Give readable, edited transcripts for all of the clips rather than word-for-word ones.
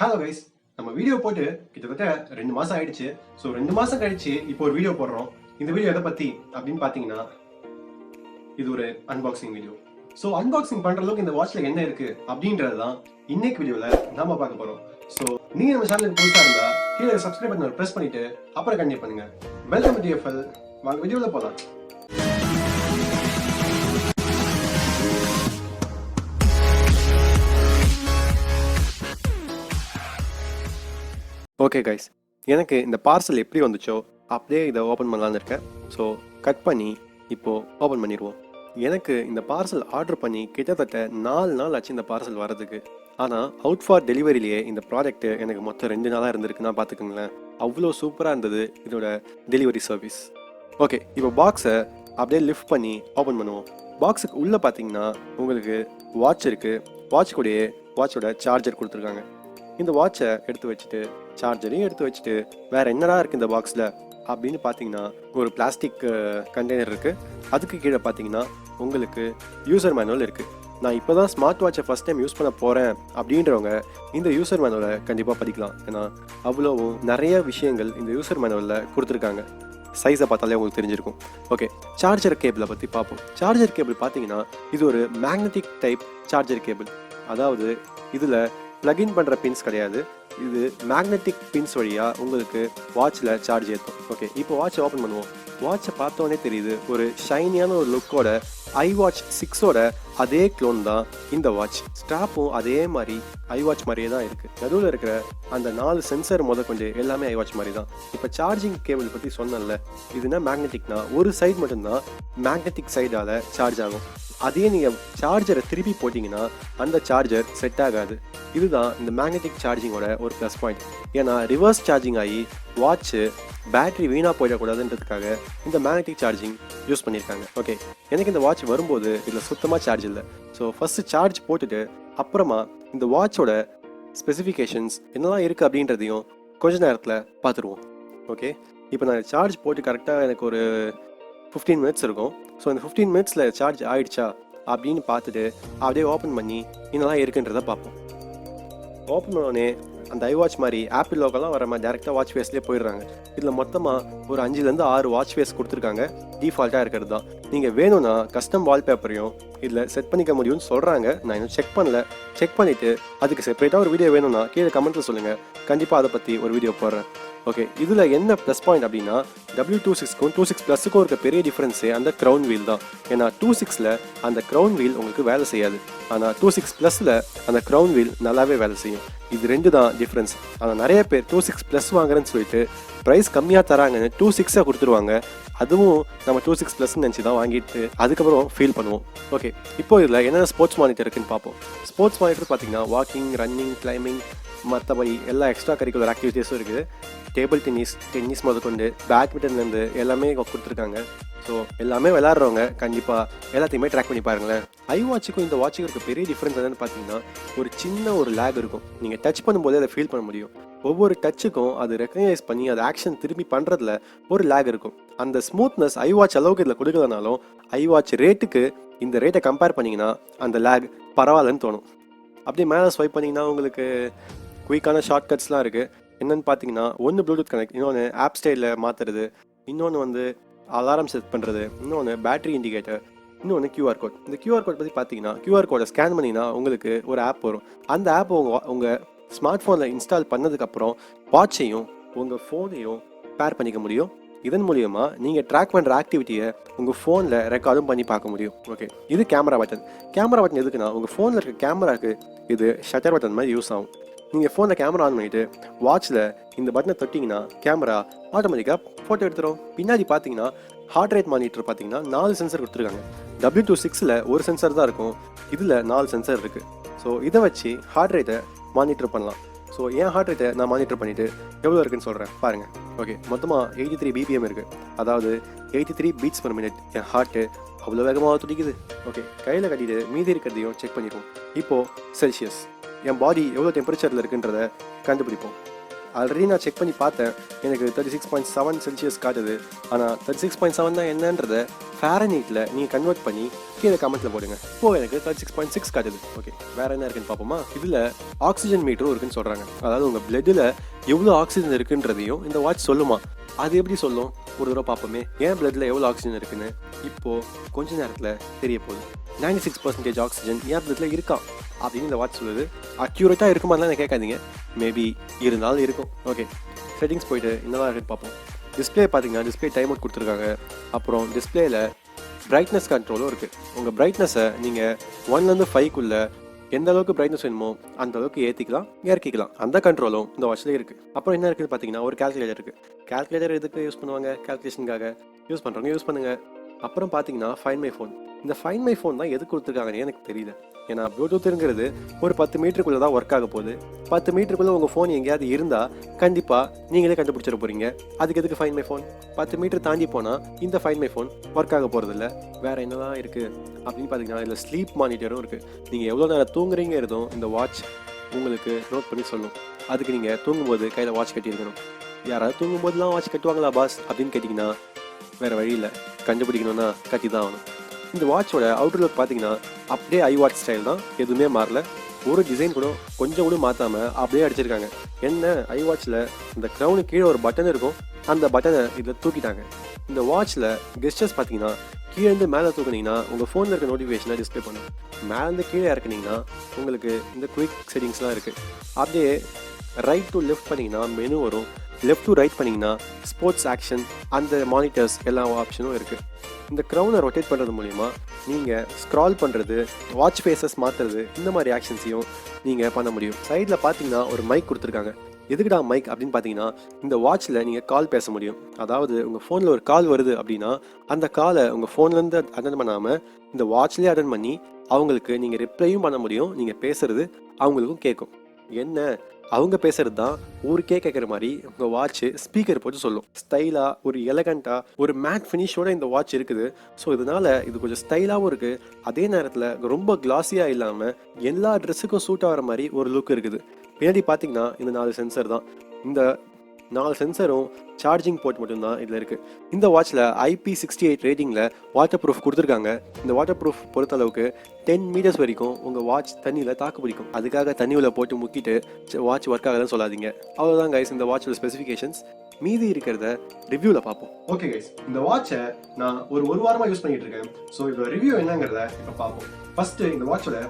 Hello guys, நம்ம video போட்டு கிட்டத்தட்ட 2 மாசம் ஆயிடுச்சு. ஸோ 2 மாசம் கழிச்சு இப்போ ஒரு வீடியோ போடுறோம். இந்த வீடியோ எதை பத்தி அப்படின்னு பார்த்தீங்கன்னா, இது ஒரு அன்பாக்சிங் வீடியோ. ஸோ அன்பாக்சிங் பண்ற அளவுக்கு இந்த வாட்ச்ல என்ன இருக்கு அப்படின்றது தான் இன்னைக்கு வீடியோல நாம பார்க்க போறோம். ஸோ நீங்க நம்ம சேனலுக்கு புதுசா இருந்தா கீழே சப்ஸ்கிரைப் பட்டனை பிரஸ் பண்ணிட்டு அப்புறம் கண்டினியூ பண்ணுங்க. Welcome to TFL. வாங்க வீடியோல போலாம். ஓகே கைஸ், எனக்கு இந்த பார்சல் எப்படி வந்துச்சோ அப்படியே இதை ஓப்பன் பண்ணலான்னு இருக்கேன். ஸோ கட் பண்ணி இப்போது ஓப்பன் பண்ணிடுவோம். எனக்கு இந்த பார்சல் ஆர்டர் பண்ணி கிட்டத்தட்ட 4 நாள் ஆச்சு இந்த பார்சல் வரதுக்கு. ஆனால் அவுட் ஃபார் டெலிவரியிலேயே இந்த ப்ராடக்ட்டு எனக்கு மொத்தம் 2 நாளாக இருந்திருக்குன்னா பார்த்துக்கோங்களேன். அவ்வளோ சூப்பராக இருந்தது இதோட டெலிவரி சர்வீஸ். ஓகே, இப்போ பாக்ஸை அப்படியே லிஃப்ட் பண்ணி ஓப்பன் பண்ணுவோம். பாக்ஸுக்கு உள்ளே பார்த்தீங்கன்னா உங்களுக்கு வாட்ச் இருக்குது. வாட்ச் கூடயே வாட்சோட சார்ஜர் கொடுத்துருக்காங்க. இந்த வாட்சை எடுத்து வச்சுட்டு சார்ஜரையும் எடுத்து வச்சுட்டு வேறு என்னடா இருக்குது இந்த பாக்ஸில் அப்படின்னு பார்த்தீங்கன்னா ஒரு பிளாஸ்டிக் கண்டெய்னர் இருக்குது. அதுக்கு கீழே பார்த்தீங்கன்னா உங்களுக்கு யூசர் மேனுவல் இருக்குது. நான் இப்போ தான் ஸ்மார்ட் வாட்சை ஃபஸ்ட் டைம் யூஸ் பண்ண போகிறேன் அப்படின்றவங்க இந்த யூசர் மேனுவலை கண்டிப்பாக படிக்கலாம். ஏன்னா அவ்வளோவும் நிறைய விஷயங்கள் இந்த யூசர் மேனுவலில் கொடுத்துருக்காங்க. சைஸை பார்த்தாலே உங்களுக்கு தெரிஞ்சிருக்கும். ஓகே, சார்ஜர் கேபிளை பற்றி பார்ப்போம். சார்ஜர் கேபிள் பார்த்தீங்கன்னா இது ஒரு மேக்னெட்டிக் டைப் சார்ஜர் கேபிள். அதாவது இதில் பிளக்இன் பண்ணுற பின்ஸ் கிடையாது. இது மேக்னெட்டிக் பின்ஸ் வழியாக உங்களுக்கு வாட்சில் சார்ஜ் ஏற்றும். ஓகே, இப்போ வாட்சை ஓப்பன் பண்ணுவோம். வாட்சை பார்த்தோன்னே தெரியுது ஒரு ஷைனியான ஒரு லுக்கோட iWatch 6ஓட அதே க்ளோன் தான் இந்த வாட்ச். ஸ்ட்ராப்பும் அதே மாதிரி iWatch மாதிரியே தான் இருக்குது. நடுவில் இருக்கிற அந்த 4 சென்சர் கொண்டு எல்லாமே iWatch மாதிரி தான். இப்போ சார்ஜிங் கேபிள் பற்றி சொன்னல, இதுனா மேக்னெட்டிக்னா ஒரு சைடு மட்டும்தான் மேக்னெட்டிக் சைடால் சார்ஜ் ஆகும். அதே நீங்கள் சார்ஜரை திருப்பி போட்டிங்கன்னா அந்த சார்ஜர் செட் ஆகாது. இதுதான் இந்த மேக்னெட்டிக் சார்ஜிங்கோட ஒரு ப்ளஸ் பாயிண்ட். ஏன்னா ரிவர்ஸ் சார்ஜிங் ஆகி வாட்ச்சு பேட்டரி வீணாக போயிடக்கூடாதுன்றதுக்காக இந்த மேக்னெட்டிக் சார்ஜிங் யூஸ் பண்ணியிருக்காங்க. ஓகே, எனக்கு இந்த வாட்ச் வரும்போது இதில் சுத்தமாக சார்ஜ் இல்லை. ஸோ ஃபஸ்ட்டு சார்ஜ் போட்டுட்டு அப்புறமா இந்த வாட்சோட ஸ்பெசிஃபிகேஷன்ஸ் என்னெல்லாம் இருக்குது அப்படின்றதையும் கொஞ்ச நேரத்தில் பார்த்துருவோம். ஓகே, இப்போ நான் சார்ஜ் போட்டு கரெக்டாக எனக்கு ஒரு 15 மினிட்ஸ் இருக்கும். ஸோ இந்த 15 மினிட்ஸில் சார்ஜ் ஆகிடுச்சா அப்படின்னு பார்த்துட்டு அப்படியே ஓப்பன் பண்ணி என்னெல்லாம் இருக்குன்றதை பார்ப்போம். ஓப்பன் பண்ணோடனே அந்த iWatch மாதிரி ஆப்பிள் லோக்கெல்லாம் வர மாதிரி டேரெக்டாக வாட்ச் ஃபேஸ்லேயே போயிடுறாங்க. இதில் மொத்தமாக ஒரு 5லேருந்து 6 வாட்ச் ஃபேஸ் கொடுத்துருக்காங்க. டிஃபால்ட்டாக இருக்கிறது தான். நீங்கள் வேணும்னா கஸ்டம் வால்பேப்பரையும் இதில் செட் பண்ணிக்க முடியும்னு சொல்கிறாங்க. நான் இன்னும் செக் பண்ணல. செக் பண்ணிவிட்டு அதுக்கு செப்பரேட்டாக ஒரு வீடியோ வேணும்னா கீழே கமெண்ட்டில் சொல்லுங்கள். கண்டிப்பாக அதை பற்றி ஒரு வீடியோ போடுறேன். ஓகே, இதில் என்ன ப்ளஸ் பாயிண்ட் அப்படின்னா W26க்கும் 26 ப்ளஸுக்கும் இருக்க பெரிய டிஃப்ரென்ஸே அந்த க்ரௌன் வீல் தான். ஏன்னா 26ல் அந்த க்ரௌன் வீல் உங்களுக்கு வேலை செய்யாது. ஆனால் 26 ப்ளஸில் அந்த க்ரௌன் வீல் நல்லாவே வேலை செய்யும். இது 2 தான் டிஃப்ரென்ஸ். ஆனால் நிறைய பேர் 26 ப்ளஸ் வாங்குறேன்னு சொல்லிட்டு ப்ரைஸ் கம்மியாக தராங்கன்னு 26 கொடுத்துருவாங்க. அதுவும் நம்ம 26 ப்ளஸ்ன்னு நினச்சி தான் வாங்கிட்டு அதுக்கப்புறம் ஃபீல் பண்ணுவோம். ஓகே, இப்போ இதில் என்னென்ன ஸ்போர்ட்ஸ் மானிட்டர் இருக்குன்னு பார்ப்போம். ஸ்போர்ட்ஸ் மானிட்டர் பார்த்தீங்கன்னா வாக்கிங், ரன்னிங், கிளைம்பிங், மற்றபடி எல்லா எக்ஸ்ட்ரா கரிக்குலர் ஆக்டிவிட்டீஸும் இருக்குது. டேபிள் டென்னிஸ் முதற்கொண்டு பேட்மிண்டன்லேருந்து எல்லாமே கொடுத்துருக்காங்க. ஸோ எல்லாமே விளையாடுறவங்க கண்டிப்பாக எல்லாத்தையுமே ட்ராக் பண்ணி பாருங்களேன். iWatchக்கும் இந்த வாட்சுக்கும் இருக்க பெரிய டிஃப்ரென்ஸ் என்னென்னு பார்த்தீங்கன்னா ஒரு சின்ன ஒரு லேக் இருக்கும். நீங்கள் டச் பண்ணும்போதே அதை ஃபீல் பண்ண முடியும். ஒவ்வொரு டச்சுக்கும் அது ரெக்கக்னைஸ் பண்ணி அது ஆக்ஷன் திரும்பி பண்ணுறதுல ஒரு லேக் இருக்கும். அந்த ஸ்மூத்னஸ் iWatch அளவுக்கு இதில் கொடுக்கலனாலும் iWatch ரேட்டுக்கு இந்த ரேட்டை கம்பேர் பண்ணிங்கன்னா அந்த லேக் பரவாயில்லன்னு தோணும். அப்படியே மேலே ஸ்வைப் பண்ணிங்கன்னா உங்களுக்கு குயிக்கான ஷார்ட்கட்ஸ்லாம் இருக்குது. என்னென்னு பார்த்தீங்கன்னா ஒன்று ப்ளூடூத் கனெக்ட், இன்னொன்று ஆப் ஸ்டைலில் மாற்றுறது, இன்னொன்று அலாரம் செட் பண்ணுறது, இன்னொன்று பேட்டரி இண்டிகேட்டர், இன்னொன்று QR கோட். இந்த QR கோட் பற்றி பார்த்தீங்கன்னா QR கோடை ஸ்கேன் பண்ணிங்கன்னா உங்களுக்கு ஒரு ஆப் வரும். அந்த ஆப் உங்கள் ஸ்மார்ட் ஃபோனில் இன்ஸ்டால் பண்ணதுக்கப்புறம் வாட்சையும் உங்கள் ஃபோனையும் பேர் பண்ணிக்க முடியும். இதன் மூலியமா நீங்கள் ட்ராக் பண்ணுற ஆக்டிவிட்டியை உங்கள் ஃபோனில் ரெக்கார்டும் பண்ணி பார்க்க முடியும். ஓகே, இது கேமரா பட்டன். கேமரா பட்டன் எதுக்குன்னா உங்கள் ஃபோனில் இருக்க கேமராவுக்கு இது ஷட்டர் பட்டன் மாதிரி யூஸ் ஆகும். நீங்கள் ஃபோனில் கேமரா ஆன் பண்ணிவிட்டு வாட்சில் இந்த பட்டனை தொட்டிங்கன்னா கேமரா ஆட்டோமேட்டிக்காக ஃபோட்டோ எடுத்துரும். பின்னாடி பார்த்தீங்கன்னா ஹார்ட் ரேட் மானிட்டர் பார்த்தீங்கன்னா 4 சென்சர் கொடுத்துருக்காங்க. W26ல் ஒரு சென்சர் தான் இருக்கும். இதில் 4 சென்சர் இருக்குது. ஸோ இதை வச்சு ஹார்ட் ரேட்டை மானிட்டர் பண்ணலாம். ஸோ என் ஹார்ட் ரேட்டை நான் மானிட்டர் பண்ணிவிட்டு எவ்வளோ இருக்குன்னு சொல்கிறேன் பாருங்கள். ஓகே, மொத்தமாக 83 BPM இருக்குது. அதாவது 83 பீட்ஸ் per minute. என் ஹார்ட்டு அவ்வளோ வேகமாக துடிக்குது. ஓகே, கையில் கட்டிட்டு மீதி இருக்கிறதையும் செக் பண்ணிடுவோம். இப்போது செல்சியஸ், என் பாடி எவ்வளோ டெம்பரேச்சரில் இருக்குன்றதை கண்டுபிடிப்போம். ஆல்ரெடி நான் செக் பண்ணி பார்த்தேன், எனக்கு 36.7 செல்சியஸ் காட்டுது. ஆனால் 36.7 தான் என்னன்றதை ஃபேரன்ஹீட்டில் நீங்கள் கன்வெர்ட் பண்ணி கீழே கமெண்ட்டில் போடுங்க. இப்போ எனக்கு 36.6 காட்டுது. ஓகே, வேறு என்ன இருக்குன்னு பார்ப்போமா? இதில் ஆக்சிஜன் மீட்டரும் இருக்குன்னு சொல்கிறாங்க. அதாவது உங்கள் பிளட்டில் எவ்வளோ ஆக்சிஜன் இருக்குன்றதையும் இந்த வாட்ச் சொல்லுமா? அது எப்படி சொல்லும்? ஒரு தடவை பார்ப்போமே, ஏன் பிளட்டில் எவ்வளோ ஆக்சிஜன் இருக்குன்னு. இப்போது கொஞ்ச நேரத்தில் தெரிய போகுது. 96% ஆக்சிஜன் என் பிளட்டில் இருக்கா அப்படின்னு இந்த வாட்ச் சொல்லுது. அக்யூரேட்டாக இருக்குமாதிரிலாம் நான் கேட்காதீங்க, மேபி இருந்தாலும் இருக்கும். ஓகே, செட்டிங்ஸ் போயிட்டு என்னதான் இருக்குன்னு பார்ப்போம். டிஸ்பிளே பார்த்தீங்கன்னா டிஸ்பிளே டைம் அவுட் கொடுத்துருக்காங்க. அப்புறம் டிஸ்பிளேயில் பிரைட்னஸ் கண்ட்ரோலும் இருக்குது. உங்கள் பிரைட்னஸை நீங்கள் 1லேருந்து 5க்குள்ளே எந்த அளவுக்கு பிரைட்னஸ் வேணுமோ அந்த அளவுக்கு ஏற்றிக்கலாம், இறக்கிக்கலாம். அந்த கண்ட்ரோலும் இந்த வாட்ச்லேயே இருக்குது. அப்புறம் என்ன இருக்குதுன்னு பார்த்தீங்கன்னா ஒரு கால்குலேட்டர் இருக்குது. கால்குலேட்டர் எதுக்கு யூஸ் பண்ணுவாங்க? கால்குலேஷனுக்காக. யூஸ் பண்ணுறவங்க யூஸ் பண்ணுங்கள். அப்புறம் பார்த்தீங்கன்னா ஃபைண்ட் மை ஃபோன். இந்த ஃபைண்ட் மை ஃபோன் தான் எதுக்கு கொடுத்துருக்காங்கன்னு எனக்கு தெரியல. ஏன்னா ப்ளூடூத்துங்கிறது ஒரு 10 மீட்டருக்குள்ளே தான் ஒர்க் ஆக போகுது. 10 மீட்டருக்குள்ளே உங்கள் ஃபோன் எங்கேயாவது இருந்தால் கண்டிப்பாக நீங்களே கண்டுபிடிச்சிட போகிறீங்க. அதுக்கு எதுக்கு ஃபைண்ட் மை ஃபோன்? 10 மீட்டர் தாண்டி போனால் இந்த ஃபைண்ட் மை ஃபோன் ஒர்க் ஆக போகிறதில்ல. வேறு என்னதான் இருக்குது அப்படின்னு பார்த்தீங்கன்னா இதில் ஸ்லீப் மானிட்டரும் இருக்குது. நீங்கள் எவ்வளோ நேரம் தூங்குறீங்கிறதும் இந்த வாட்ச் உங்களுக்கு நோட் பண்ணி சொல்லும். அதுக்கு நீங்கள் தூங்கும்போது கையில் வாட்ச் கட்டியிருக்கணும். யாராவது தூங்கும்போதுலாம் வாட்ச் கட்டுவாங்களா பாஸ் அப்படின்னு கேட்டிங்கன்னா வேறு வழி இல்லை, கண்டுபிடிக்கணும்னா கட்டி தான் ஆகணும். இந்த வாட்சோட அவுட்டர் லுக் பார்த்தீங்கன்னா அப்படியே ஐ வாட்ச் ஸ்டைல் தான், எதுவுமே மாறல. ஒரு டிசைன் கூட கொஞ்சம் கூட மாற்றாமல் அப்படியே அடிச்சிருக்காங்க. என்ன, ஐ வாட்சில் இந்த க்ரௌனுக்கு கீழே ஒரு பட்டன் இருக்கும், அந்த பட்டனை இதில் தூக்கிட்டாங்க. இந்த வாட்சில் கெஸ்டர்ஸ் பார்த்தீங்கன்னா கீழேருந்து மேலே தூக்குனீங்கன்னா உங்கள் ஃபோனில் இருக்க நோட்டிஃபிகேஷனை டிஸ்பிளே பண்ணும். மேலேருந்து கீழே இறக்குனீங்கன்னா உங்களுக்கு இந்த குயிக் செட்டிங்ஸ்லாம் இருக்குது. அப்படியே ரைட் டு லெஃப்ட் பண்ணிங்கன்னா மெனு வரும். லெஃப்ட் டு ரைட் பண்ணிங்கன்னா ஸ்போர்ட்ஸ் ஆக்ஷன், அந்த மானிட்டர்ஸ் எல்லா ஆப்ஷனும் இருக்குது. இந்த க்ரௌனை ரொட்டேட் பண்ணுறது மூலிமா நீங்கள் ஸ்க்ரால் பண்ணுறது, வாட்ச் ஃபேஸஸ் மாற்றுறது, இந்த மாதிரி ஆக்ஷன்ஸையும் நீங்கள் பண்ண முடியும். சைடில் பார்த்தீங்கன்னா ஒரு மைக் கொடுத்துருக்காங்க. எதுக்குடா மைக் அப்படின்னு பார்த்தீங்கன்னா இந்த வாட்சில் நீங்கள் கால் பேச முடியும். அதாவது உங்கள் ஃபோனில் ஒரு கால் வருது அப்படின்னா அந்த காலை உங்கள் ஃபோன்லேருந்து அட்டன் பண்ணாமல் இந்த வாட்ச்லேயே அட்டன் பண்ணி அவங்களுக்கு நீங்கள் ரிப்ளையும் பண்ண முடியும். நீங்கள் பேசுகிறது அவங்களுக்கும் கேட்கும். என்ன, அவங்க பேசுறது தான் ஊருக்கே கேட்குற மாதிரி உங்கள் வாட்ச் ஸ்பீக்கர் போட்டு சொல்லும். ஸ்டைலாக, ஒரு எலகண்ட்டாக, ஒரு மேட் ஃபினிஷோட இந்த வாட்ச் இருக்குது. ஸோ இதனால் இது கொஞ்சம் ஸ்டைலாகவும் இருக்குது. அதே நேரத்தில் ரொம்ப கிளாஸியாக இல்லாமல் எல்லா ட்ரெஸ்ஸுக்கும் சூட் ஆகிற மாதிரி ஒரு லுக் இருக்குது. பின்னாடி பார்த்தீங்கன்னா இந்த 4 சென்சர் தான். இந்த 4 சென்சரும் சார்ஜிங் போர்ட் மட்டும்தான் இதில் இருக்குது. இந்த வாட்சில் IP68 ரேட்டிங்கில் வாட்டர் ப்ரூஃப் கொடுத்துருக்காங்க. இந்த வாட்டர் ப்ரூஃப் பொறுத்தளவுக்கு 10 மீட்டர்ஸ் வரைக்கும் உங்கள் வாட்ச் தண்ணியில் தாக்கு பிடிக்கும். அதுக்காக தண்ணியில் போட்டு முக்கிட்டு வாட்ச் ஒர்க் ஆகலன்னு சொல்லாதீங்க. அவ்வளோதான் கைஸ் இந்த வாட்சோட ஸ்பெசிஃபிகேஷன்ஸ். மீதி இருக்கிறத ரிவ்யூவில் பார்ப்போம். ஓகே கைஸ், இந்த வாட்சை நான் ஒரு வாரமாக யூஸ் பண்ணிட்டு இருக்கேன். ஸோ இதோட ரிவ்யூ என்னங்கிறத இப்போ பார்ப்போம். ஃபர்ஸ்ட்டு இந்த வாட்சோட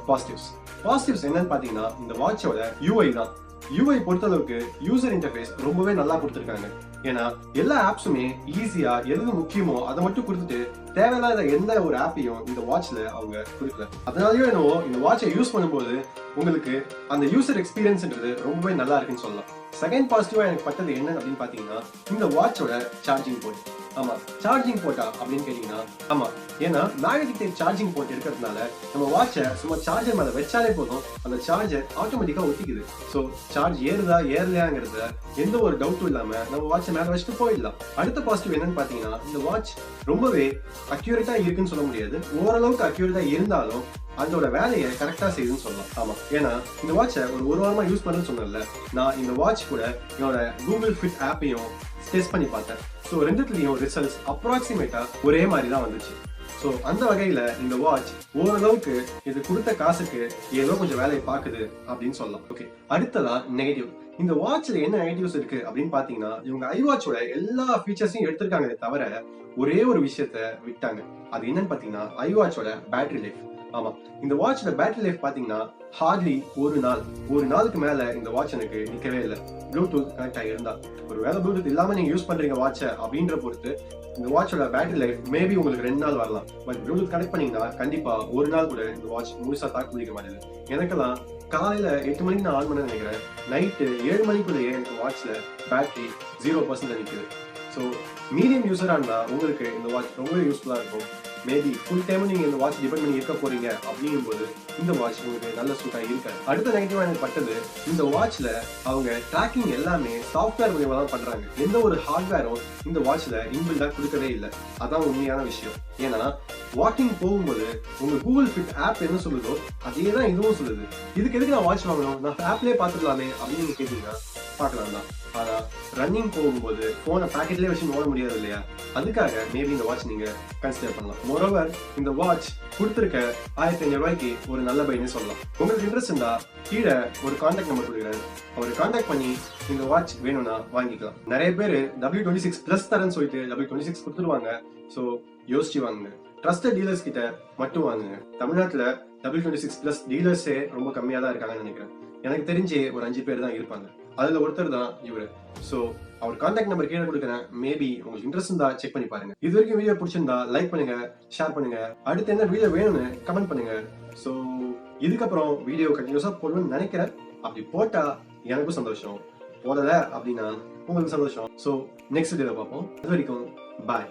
பாசிட்டிவ்ஸ் என்னன்னு பார்த்தீங்கன்னா இந்த வாட்சோட UI தான். UI பொறுத்தளவுக்கு யூசர் இன்டர்ஃபேஸ் ரொம்பவே நல்லா கொடுத்துருக்காங்க. ஏன்னா எல்லா ஆப்ஸுமே ஈஸியா எது முக்கியமோ அதை மட்டும் கொடுத்துட்டு தேவையில்லாத எந்த ஒரு ஆப்பையும் இந்த வாட்ச்ல அவங்க கொடுக்கல. அதனாலயோ என்னவோ இந்த வாட்சை யூஸ் பண்ணும்போது உங்களுக்கு அந்த யூசர் எக்ஸ்பீரியன்ஸ்ன்றது ரொம்பவே நல்லா இருக்குன்னு சொல்லலாம். செகண்ட் பாசிட்டிவா எனக்கு பட்டது என்ன அப்படின்னு பாத்தீங்கன்னா இந்த வாட்சோட சார்ஜிங் போர்ட். ஆமா, சார்ஜிங் போர்ட்டா அப்படின்னு கேட்டீங்கன்னா ஆமா. ஏன்னா மேக்னெட்டிக் டைப் சார்ஜிங் போர்ட் இருக்கிறதுனால நம்ம வாட்சை சும்மா சார்ஜர் மேல வச்சாலே போதும், அந்த சார்ஜர் ஆட்டோமேட்டிக்கா ஒட்டிக்குது. ஸோ சார்ஜ் ஏறுதா ஏறலையாங்கிறத எந்த ஒரு டவுட்டும் இல்லாம நம்ம வாட்சை மேல வச்சுட்டு போயிடலாம். அடுத்த பாசிட்டிவ் என்னன்னு பாத்தீங்கன்னா இந்த வாட்ச் ரொம்பவே அக்யூரேட்டா இருக்குன்னு சொல்ல முடியாது. ஓரளவுக்கு அக்யூரேட்டா இருந்தாலும் அதோட வேலையை கரெக்டா செய்யுதுன்னு சொல்லலாம். ஆமா, ஏன்னா இந்த வாட்சை ஒரு வாரமா யூஸ் பண்ணுன்னு சொன்னேன்ல, நான் இந்த வாட்ச் கூட என்னோட கூகுள் ஃபிட் ஆப்பையும் டெஸ்ட் பண்ணி பார்த்தேன். ஸோ ரெண்டுத்துலையும் ரிசல்ட்ஸ் அப்ராக்சிமேட்டா ஒரே மாதிரி தான் வந்துச்சு. ஸோ அந்த வகையில் இந்த வாட்ச் ஓரளவுக்கு இது கொடுத்த காசுக்கு ஏதோ கொஞ்சம் வேலையை பார்க்குது அப்படின்னு சொல்லலாம். ஓகே, அடுத்ததா நெகட்டிவ். இந்த வாட்ச்ல என்ன நெகட்டிவ்ஸ் இருக்கு அப்படின்னு பாத்தீங்கன்னா இவங்க ஐ வாட்சோட எல்லா ஃபீச்சர்ஸையும் எடுத்திருக்காங்க, தவிர ஒரே ஒரு விஷயத்த விட்டாங்க. அது என்னன்னு பாத்தீங்கன்னா ஐ வாட்சோட பேட்டரி லைஃப். ஆமா, இந்த வாட்சோட பேட்டரி லைஃப் பாத்தீங்கன்னா ஹார்ட்லி ஒரு நாளுக்கு மேல இந்த வாட்ச் எனக்கு நிக்கவே இல்லை. ப்ளூடூத் கனெக்ட் ஆகியிருந்தா, ஒரு வேலை ப்ளூடூத் இல்லாம நீங்க யூஸ் பண்றீங்க வாட்சை அப்படின்ற பொறுத்து இந்த வாட்சோட பேட்டரி லைஃப் மேபி உங்களுக்கு 2 நாள் வரலாம். பட் ப்ளூடூத் கனெக்ட் பண்ணீங்கன்னா கண்டிப்பா ஒரு நாள் கூட இந்த வாட்ச் முழுசா தாக்கு பிடிக்க மாட்டேது. எனக்கெல்லாம் காலையில 8 மணிக்கு நான் ஆன் பண்ண நினைக்கிறேன், நைட்டு 7 மணிக்குள்ளேயே எனக்கு வாட்ச்ல பேட்டரி 0% நிற்குது. ஸோ மீடியம் யூஸரா இருந்தா உங்களுக்கு இந்த வாட்ச் ரொம்ப யூஸ்ஃபுல்லா இருக்கும். மேபி ஃபுல் டைம் நீங்க இந்த வாட்ச் டிபெண்ட் பண்ணி இருக்க போறீங்க அப்படிங்கும் போது இந்த வாட்ச் உங்களுக்கு நல்ல சூட்டா இருக்காது. அடுத்த நெகட்டிவா எனக்கு பட்டது இந்த வாட்ச்ல அவங்க ட்ராக்கிங் எல்லாமே சாஃப்ட்வேர் மூலமா தான் பண்றாங்க. எந்த ஒரு ஹார்ட்வேரும் இந்த வாட்ச்ல இன்பில்டா கொடுக்கவே இல்லை. அதான் உண்மையான விஷயம். ஏன்னா வாக்கிங் போகும்போது உங்க கூகுள் ஃபிட் ஆப் என்ன சொல்லுதோ அதே தான் இதுவும் சொல்லுது. இதுக்கு எதுக்கு நான் வாட்ச் வாங்கணும், நான் ஆப்லயே பார்த்துக்கலாமே அப்படின்னு கேட்டீங்கன்னா பார்க்கலாம் தான். ஆனா ரன்னிங் போகும்போது போனை பாக்கெட்லயே வச்சு ஓட முடியாது இல்லையா, அதுக்காக மேபி இந்த வாட்ச் நீங்க கன்சிடர் பண்ணலாம். மோரோவர் இந்த வாட்ச் கொடுத்துருக்க 1500 ரூபாய்க்கு ஒரு நல்ல பைன்னு சொல்லலாம். உங்களுக்கு இன்ட்ரெஸ்ட் இருந்தா கீழே ஒரு கான்டாக்ட் நம்பர் கொடுக்குறேன், அவரை கான்டாக்ட் பண்ணி இந்த வாட்ச் வேணும்னா வாங்கிக்கலாம். நிறைய பேர் W26+ தரேன்னு சொல்லிட்டு W26 கொடுத்துருவாங்க. ஸோ யோசிச்சு வாங்குங்க. ட்ரஸ்டட் டீலர்ஸ் கிட்ட மட்டும் வாங்குங்க. தமிழ்நாட்டுல W26+ டீலர்ஸே ரொம்ப கம்மியா தான் இருக்காங்கன்னு நினைக்கிறேன். எனக்கு தெரிஞ்சே ஒரு 5 பேர் தான் இருப்பாங்க. அதுல ஒருத்தர் தான் இவரு. ஸோ அவர் கான்டாக்ட் நம்பர் கீழே கொடுக்குறேன். மேபி உங்களுக்கு இன்ட்ரெஸ்ட் இருந்தா செக் பண்ணி பாருங்க. இது வரைக்கும் வீடியோ பிடிச்சிருந்தா லைக் பண்ணுங்க, ஷேர் பண்ணுங்க. அடுத்து என்ன வீடியோ வேணும்னு கமெண்ட் பண்ணுங்க. ஸோ இதுக்கப்புறம் வீடியோ கண்டினியூஸா போடணும்னு நினைக்கிறேன். அப்படி போட்டா எனக்கும் சந்தோஷம், போடல அப்படின்னா உங்களுக்கு சந்தோஷம். ஸோ நெக்ஸ்ட் வீடியோல பார்ப்போம். அது வரைக்கும் பாய்.